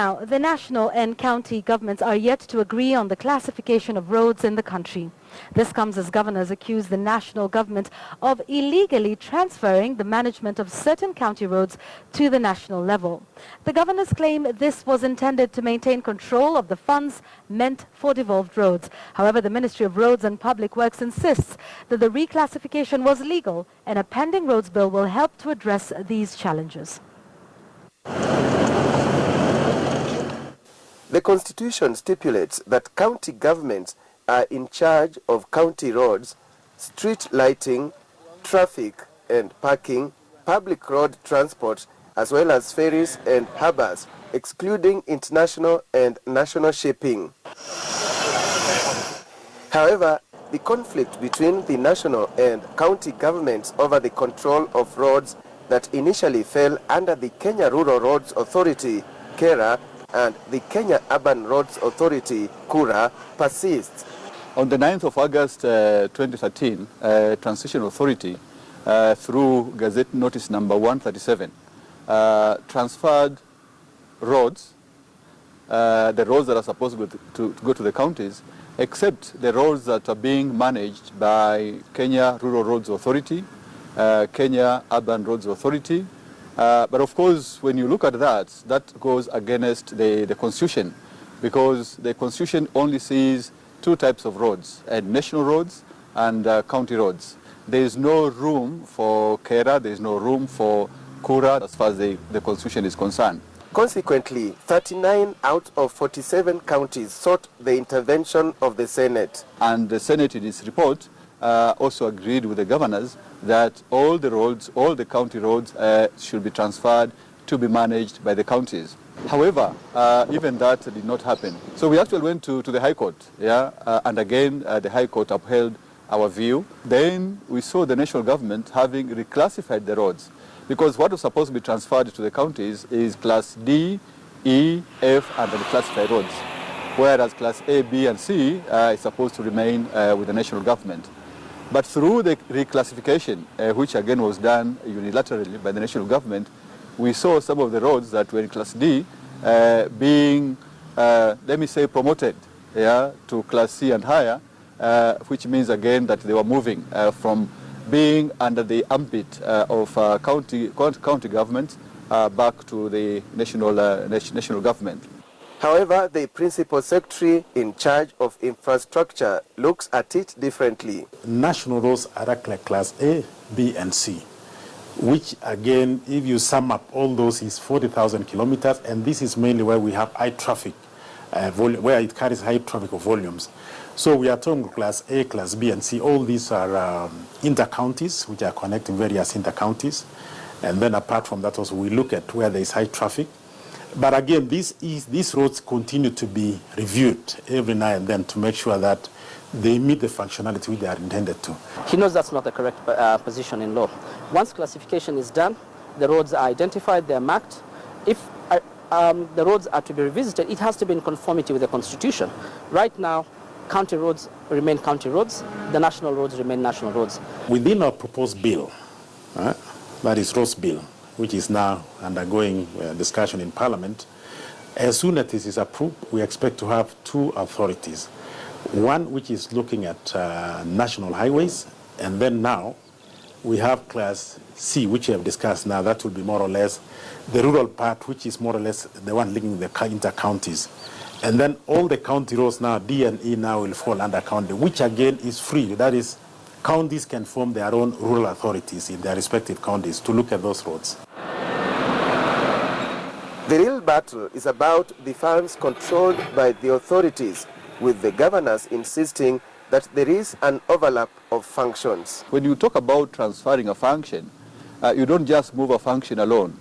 Now, the national and county governments are yet to agree on the classification of roads in the country. This comes as governors accuse the national government of illegally transferring the management of certain county roads to the national level. The governors claim this was intended to maintain control of the funds meant for devolved roads. However, the Ministry of Roads and Public Works insists that the reclassification was legal, and a pending roads bill will help to address these challenges. The Constitution stipulates that county governments are in charge of county roads, street lighting, traffic and parking, public road transport, as well as ferries and harbours, excluding international and national shipping. However, the conflict between the national and county governments over the control of roads that initially fell under the Kenya Rural Roads Authority, KERA, and the Kenya Urban Roads Authority, KURA, persists. On the 9th of August 2013, Transition Authority, through Gazette Notice number 137, transferred roads, the roads that are supposed to go to the counties, except the roads that are being managed by Kenya Rural Roads Authority, Kenya Urban Roads Authority. But of course, when you look at that, that goes against the Constitution, because the Constitution only sees two types of roads, national roads and county roads. There is no room for KERA, there is no room for KURA as far as the Constitution is concerned. Consequently, 39 out of 47 counties sought the intervention of the Senate. And the Senate, in its report, also agreed with the governors that all the roads, all the county roads should be transferred to be managed by the counties. However, even that did not happen. So we actually went to the High Court, and again the High Court upheld our view. Then we saw the national government having reclassified the roads, because what was supposed to be transferred to the counties is Class D, E, F, and the classified roads, whereas Class A, B, and C is supposed to remain with the national government. But through the reclassification, which again was done unilaterally by the national government, we saw some of the roads that were in Class D being, let me say, promoted to Class C and higher, which means again that they were moving from being under the armpit of county government back to the national government. However, the principal secretary in charge of infrastructure looks at it differently. National roads are like Class A, B, and C, which again, if you sum up all those, is 40,000 kilometers, and this is mainly where we have high traffic, where it carries high traffic of volumes. So we are talking Class A, Class B, and C. All these are inter-counties, which are connecting various inter-counties. And then apart from that also, we look at where there is high traffic. But again, these roads continue to be reviewed every now and then to make sure that they meet the functionality which they are intended to. He knows that's not the correct position in law. Once classification is done, the roads are identified, they're marked. If the roads are to be revisited, it has to be in conformity with the Constitution. Right now, county roads remain county roads, the national roads remain national roads. Within our proposed bill, that is roads bill, which is now undergoing discussion in Parliament, as soon as this is approved, we expect to have two authorities. One which is looking at national highways, and then now we have Class C, which we have discussed now. That will be more or less the rural part, which is more or less the one linking the inter-counties. And then all the county roads now, D and E now will fall under county, which again is free. That is, counties can form their own rural authorities in their respective counties to look at those roads. The real battle is about the funds controlled by the authorities, with the governors insisting that there is an overlap of functions. When you talk about transferring a function, you don't just move a function alone.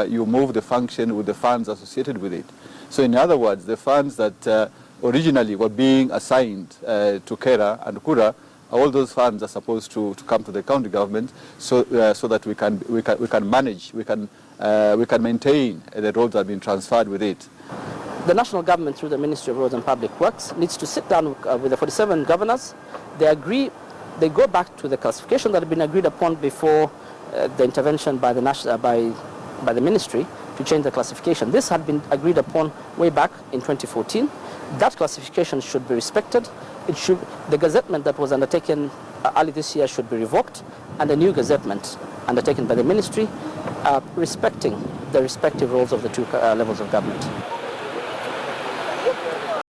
You move the function with the funds associated with it. So in other words, the funds that originally were being assigned to KERA and KURA, all those funds are supposed to come to the county government so that we can manage, we can maintain the roads that have been transferred with it. The national government, through the Ministry of Roads and Public Works, needs to sit down with the 47 governors. They agree, they go back to the classification that had been agreed upon before the intervention by the ministry, to change the classification. This had been agreed upon way back in 2014. That classification should be respected. The gazettement that was undertaken early this year should be revoked, and a new gazettement undertaken by the ministry respecting the respective roles of the two levels of government.